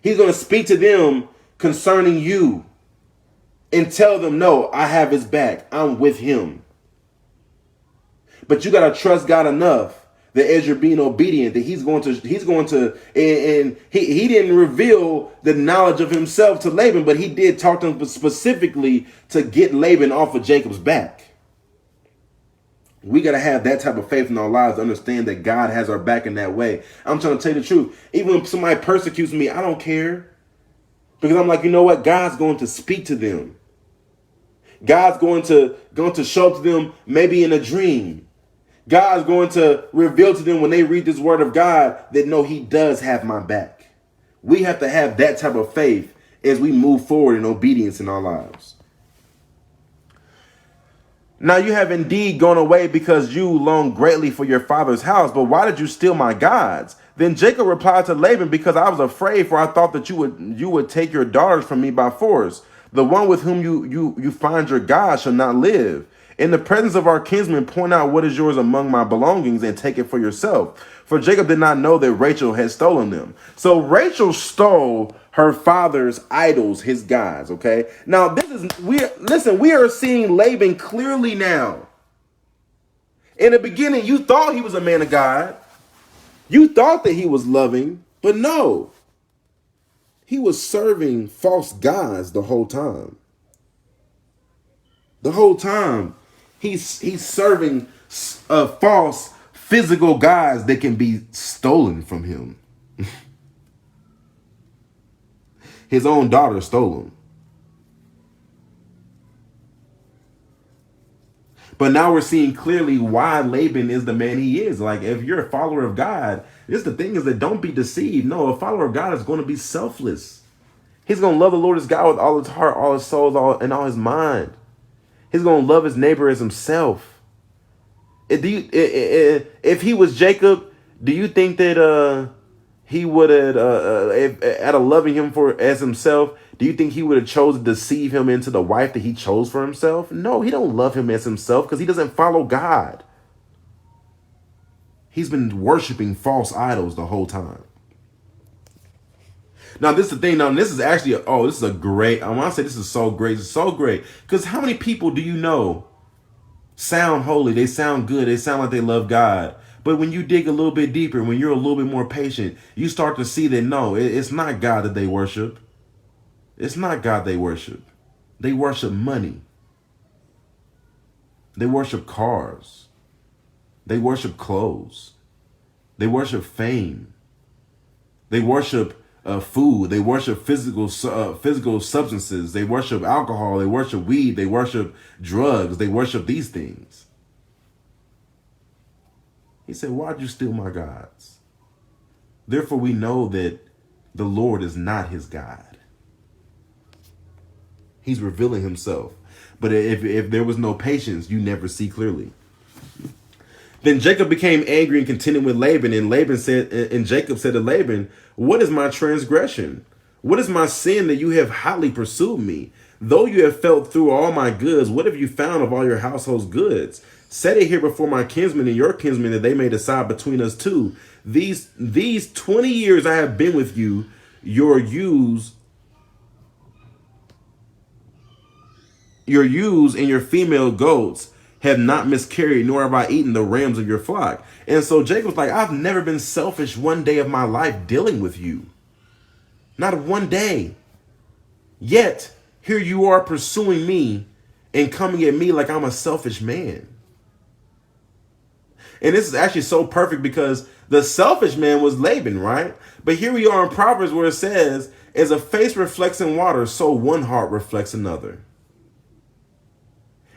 He's going to speak to them concerning you and tell them, no, I have his back. I'm with him. But you got to trust God enough that as you're being obedient, that he's going to, and he didn't reveal the knowledge of himself to Laban, but he did talk to him specifically to get Laban off of Jacob's back. We got to have that type of faith in our lives to understand that God has our back in that way. I'm trying to tell you the truth. Even when somebody persecutes me, I don't care. Because I'm like, you know what? God's going to speak to them. God's going to show up to them maybe in a dream. God's going to reveal to them when they read this word of God that no, he does have my back. We have to have that type of faith as we move forward in obedience in our lives. Now you have indeed gone away because you longed greatly for your father's house, but why did you steal my gods? Then Jacob replied to Laban, because I was afraid, for I thought that you would take your daughters from me by force. The one with whom you find your God shall not live. In the presence of our kinsmen, point out what is yours among my belongings and take it for yourself. For Jacob did not know that Rachel had stolen them. So Rachel stole her father's idols, his gods. Okay. Now we are seeing Laban clearly now. In the beginning, you thought he was a man of God. You thought that he was loving, but no. He was serving false gods the whole time. The whole time. He's serving false physical gods that can be stolen from him. His own daughter stole them. But now we're seeing clearly why Laban is the man he is. Like, if you're a follower of God, the thing is that don't be deceived. No, a follower of God is going to be selfless. He's going to love the Lord his God with all his heart, all his soul, and all his mind. He's going to love his neighbor as himself. If he was Jacob, do you think that he would have, out of loving him as himself, do you think he would have chosen to deceive him into the wife that he chose for himself? No, he don't love him as himself because he doesn't follow God. He's been worshiping false idols the whole time. Now, this is the thing. Now, this is actually, this is a great, I want to say this is so great. It's so great. Because how many people do you know sound holy? They sound good. They sound like they love God. But when you dig a little bit deeper, when you're a little bit more patient, you start to see that, no, it's not God that they worship. It's not God they worship. They worship money. They worship cars. They worship clothes. They worship fame. They worship food. They worship physical substances. They worship alcohol. They worship weed. They worship drugs. They worship these things. He said, why'd you steal my gods? Therefore, we know that the Lord is not his God. He's revealing himself. But if there was no patience, you never see clearly. Then Jacob became angry and contended with Laban. And Jacob said to Laban, what is my transgression? What is my sin that you have hotly pursued me? Though you have felt through all my goods, what have you found of all your household's goods? Set it here before my kinsmen and your kinsmen, that they may decide between us two. These 20 years I have been with you, your ewes and your female goats have not miscarried, nor have I eaten the rams of your flock. And so Jacob was like, I've never been selfish one day of my life dealing with you. Not one day. Yet, here you are pursuing me and coming at me like I'm a selfish man. And this is actually so perfect because the selfish man was Laban, right? But here we are in Proverbs where it says, as a face reflects in water, so one heart reflects another.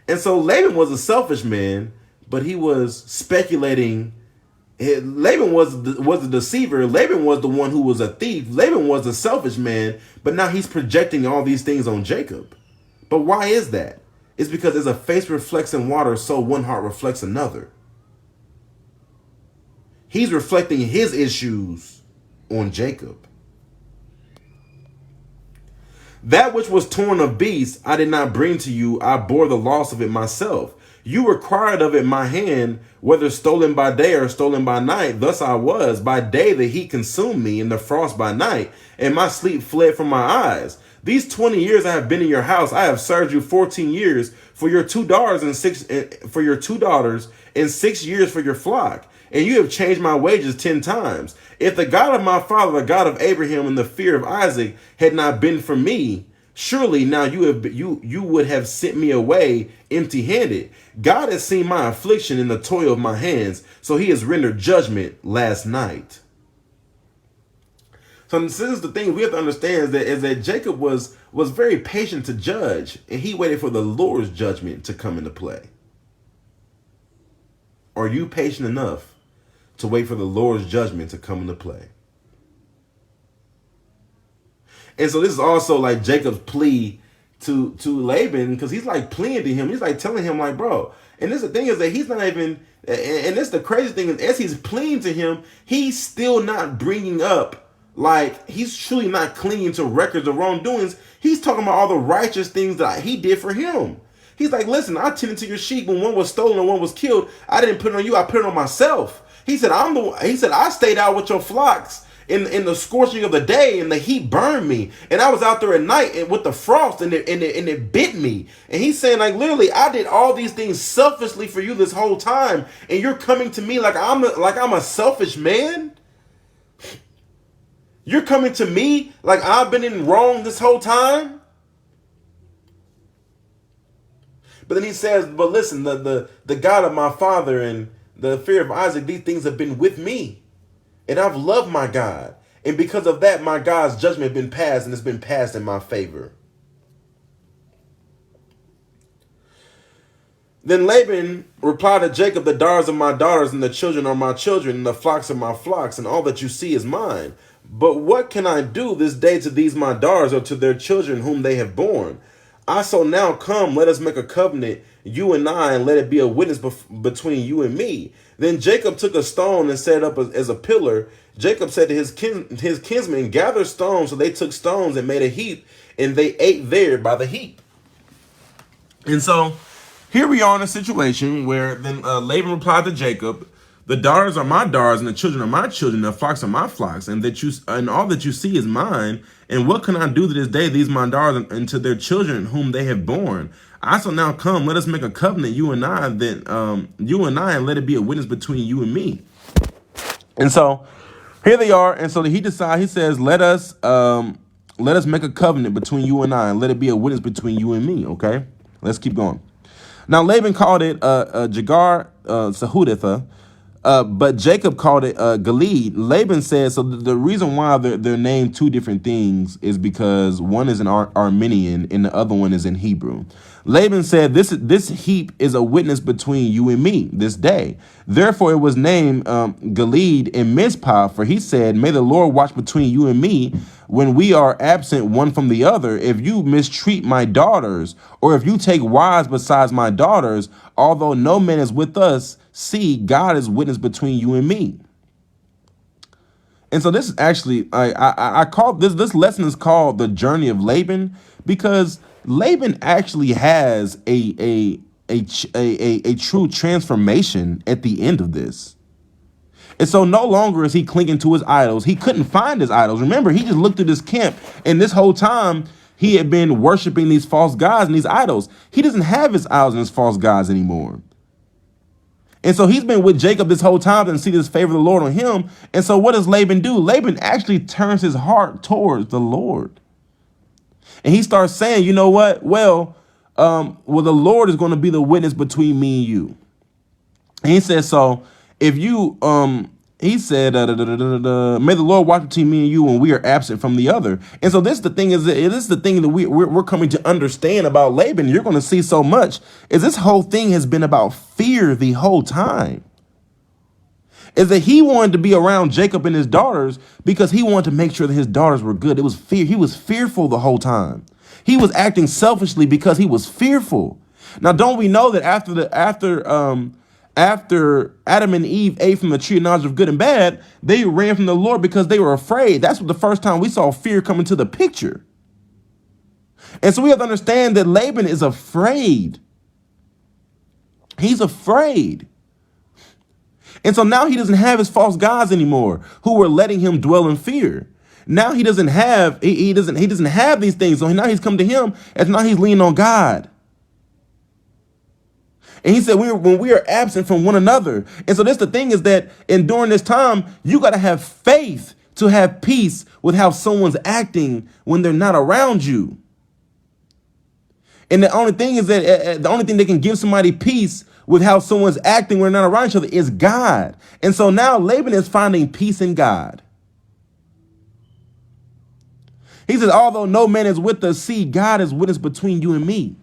And so Laban was a selfish man, but he was speculating. Laban was the deceiver. Laban was the one who was a thief. Laban was a selfish man, but now he's projecting all these things on Jacob. But why is that? It's because as a face reflects in water, so one heart reflects another. He's reflecting his issues on Jacob. That which was torn of beasts, I did not bring to you. I bore the loss of it myself. You required of it my hand, whether stolen by day or stolen by night. Thus I was. By day the heat consumed me, and the frost by night, and my sleep fled from my eyes. These 20 years I have been in your house. I have served you 14 years for your 2 daughters and 6 years for your flock. And you have changed my wages 10 times. If the God of my father, the God of Abraham, and the fear of Isaac had not been for me, surely now you would have sent me away empty-handed. God has seen my affliction and the toil of my hands, so he has rendered judgment last night. So this is the thing we have to understand is that Jacob was very patient to judge, and he waited for the Lord's judgment to come into play. Are you patient enough to wait for the Lord's judgment to come into play? And so this is also like Jacob's plea to Laban, because he's like pleading to him. He's like telling him, like, bro. And this the thing is that he's not even, and this the crazy thing is, as he's pleading to him, he's still not bringing up, like, he's truly not clinging to records of wrongdoings. He's talking about all the righteous things that he did for him. He's like, listen, I tended to your sheep when one was stolen and one was killed. I didn't put it on you. I put it on myself. He said, I stayed out with your flocks in the scorching of the day, and the heat burned me. And I was out there at night with the frost, and it bit me. And he's saying, like, literally, I did all these things selfishly for you this whole time, and you're coming to me like I'm a selfish man? You're coming to me like I've been in wrong this whole time? But then he says, but listen, the God of my father and the fear of Isaac, these things have been with me. And I've loved my God. And because of that, my God's judgment has been passed, and it's been passed in my favor. Then Laban replied to Jacob, the daughters of my daughters, and the children are my children, and the flocks are my flocks, and all that you see is mine. But what can I do this day to these my daughters, or to their children whom they have borne? I so now come, let us make a covenant, you and I, and let it be a witness between you and me. Then Jacob took a stone and set it up as a pillar. Jacob said to his kinsmen, gather stones. So they took stones and made a heap, and they ate there by the heap. And so here we are in a situation where then Laban replied to Jacob, the daughters are my daughters, and the children are my children, and the flocks are my flocks, and all that you see is mine. And what can I do to this day these my daughters and to their children whom they have borne? I shall now come, let us make a covenant, you and I, and let it be a witness between you and me. And so here they are, and so he says, let us make a covenant between you and I, and let it be a witness between you and me. Okay, let's keep going. Now Laban called it Jagar Sahuditha, but Jacob called it Gilead. Laban said, so the reason why they're named two different things is because one is in Armenian and the other one is in Hebrew. Laban said, this heap is a witness between you and me this day. Therefore it was named Gilead and Mizpah, for he said, may the Lord watch between you and me when we are absent one from the other. If you mistreat my daughters, or if you take wives besides my daughters, although no man is with us, see, God is witness between you and me. And so this is actually, I call this lesson is called the Journey of Laban, because Laban actually has a true transformation at the end of this. And so no longer is he clinging to his idols. He couldn't find his idols. Remember, he just looked at his camp, and this whole time he had been worshiping these false gods and these idols. He doesn't have his idols and his false gods anymore. And so he's been with Jacob this whole time and see this favor of the Lord on him. And so what does Laban do? Laban actually turns his heart towards the Lord. And he starts saying, you know what? Well, the Lord is going to be the witness between me and you. And he says, so if you, he said, may the Lord watch between me and you when we are absent from the other. And so this is the thing that we're coming to understand about Laban. You're going to see so much is this whole thing has been about fear the whole time. Is that he wanted to be around Jacob and his daughters because he wanted to make sure that his daughters were good. It was fear. He was fearful the whole time. He was acting selfishly because he was fearful. Now, don't we know that after Adam and Eve ate from the tree of knowledge of good and bad, they ran from the Lord because they were afraid. That's what the first time we saw fear come into the picture. And so we have to understand that Laban is afraid. He's afraid. And so now he doesn't have his false gods anymore who were letting him dwell in fear. Now he doesn't have these things. So now he's come to him and now he's leaning on God. And he said, when we are absent from one another. And so this the thing is that during this time, you got to have faith to have peace with how someone's acting when they're not around you. And the only thing is that the only thing that can give somebody peace with how someone's acting when they're not around each other is God. And so now Laban is finding peace in God. He says, although no man is with us, see, God is witness between you and me.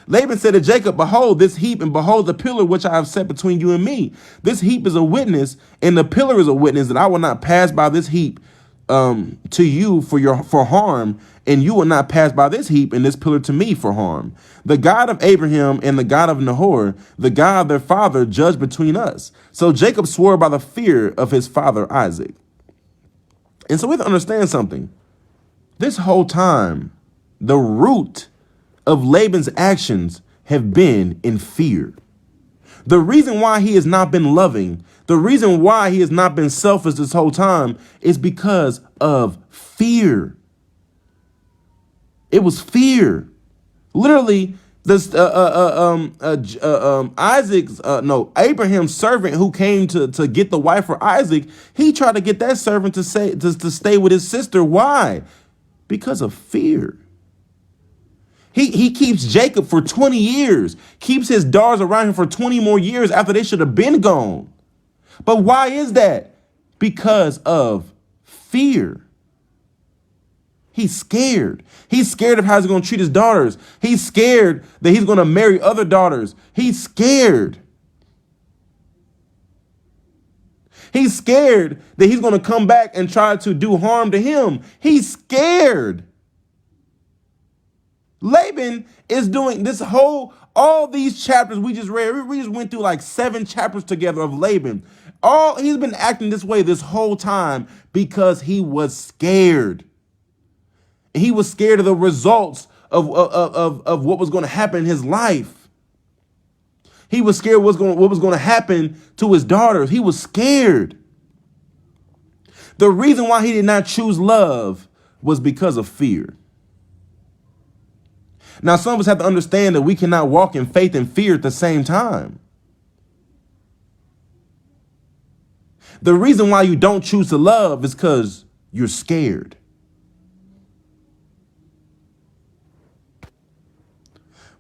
Laban said to Jacob, behold this heap, and behold the pillar which I have set between you and me. This heap is a witness, and the pillar is a witness that I will not pass by this heap to you for harm, and you will not pass by this heap and this pillar to me for harm. The God of Abraham and the God of Nahor, the God of their father, judge between us. So Jacob swore by the fear of his father Isaac. And so we have to understand something. This whole time, the root of Laban's actions have been in fear. The reason why he has not been loving, the reason why he has not been selfish this whole time is because of fear. It was fear. Literally, Abraham's servant who came to get the wife for Isaac, he tried to get that servant to stay with his sister. Why? Because of fear. He keeps Jacob for 20 years, keeps his daughters around him for 20 more years after they should have been gone. But why is that? Because of fear. He's scared. He's scared of how he's going to treat his daughters. He's scared that he's going to marry other daughters. He's scared. He's scared that he's going to come back and try to do harm to him. He's scared. Laban is doing this all these chapters we just read. We just went through like 7 chapters together of Laban. He's been acting this way this whole time because he was scared. He was scared of the results of what was going to happen in his life. He was scared what was going to happen to his daughters. He was scared. The reason why he did not choose love was because of fear. Now, some of us have to understand that we cannot walk in faith and fear at the same time. The reason why you don't choose to love is because you're scared.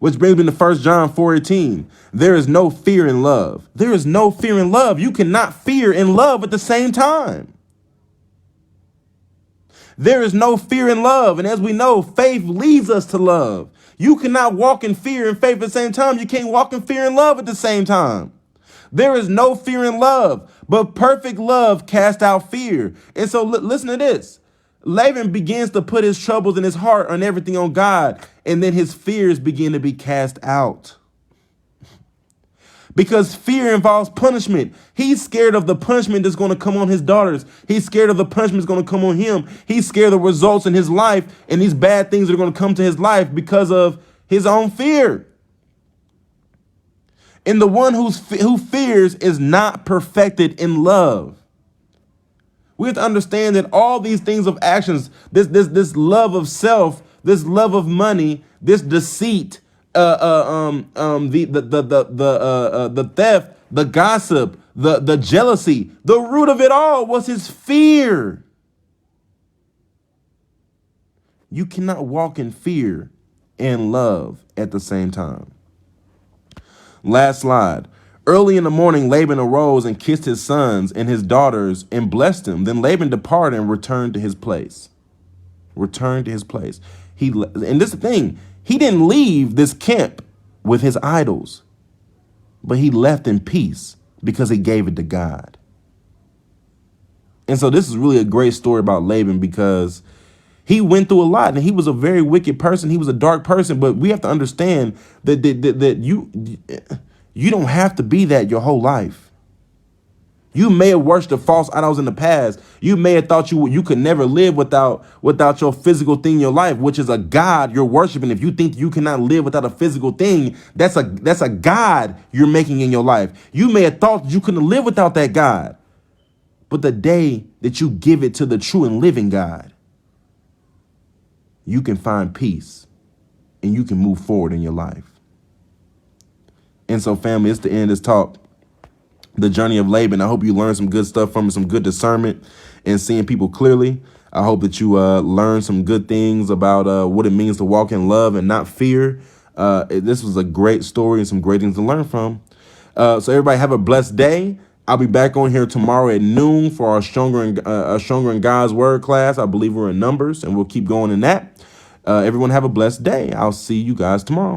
Which brings me to 1 John 4:18. There is no fear in love. There is no fear in love. You cannot fear and love at the same time. There is no fear in love. And as we know, faith leads us to love. You cannot walk in fear and faith at the same time. You can't walk in fear and love at the same time. There is no fear in love, but perfect love casts out fear. And so listen to this. Laban begins to put his troubles in his heart and everything on God, and then his fears begin to be cast out. Because fear involves punishment. He's scared of the punishment that's going to come on his daughters. He's scared of the punishment that's going to come on him. He's scared of the results in his life and these bad things that are going to come to his life because of his own fear. And the one who fears is not perfected in love. We have to understand that all these things of actions, this love of self, this love of money, this deceit, the theft, the gossip, the jealousy, the root of it all was his fear. You cannot walk in fear and love at the same time. Last slide. Early in the morning, Laban arose and kissed his sons and his daughters and blessed them. Then Laban departed and returned to his place. And this is the thing. He didn't leave this camp with his idols, but he left in peace because he gave it to God. And so this is really a great story about Laban because he went through a lot and he was a very wicked person. He was a dark person, but we have to understand that you don't have to be that your whole life. You may have worshipped false idols in the past. You may have thought you could never live without your physical thing in your life, which is a God you're worshiping. If you think you cannot live without a physical thing, that's a God you're making in your life. You may have thought you couldn't live without that God. But the day that you give it to the true and living God, you can find peace and you can move forward in your life. And so, family, it's the end of this talk. The Journey of Laban. I hope you learned some good stuff from it, some good discernment and seeing people clearly. I hope that you learned some good things about what it means to walk in love and not fear. This was a great story and some great things to learn from. So everybody have a blessed day. I'll be back on here tomorrow at noon for our Stronger in God's Word class. I believe we're in Numbers, and we'll keep going in that. Everyone have a blessed day. I'll see you guys tomorrow.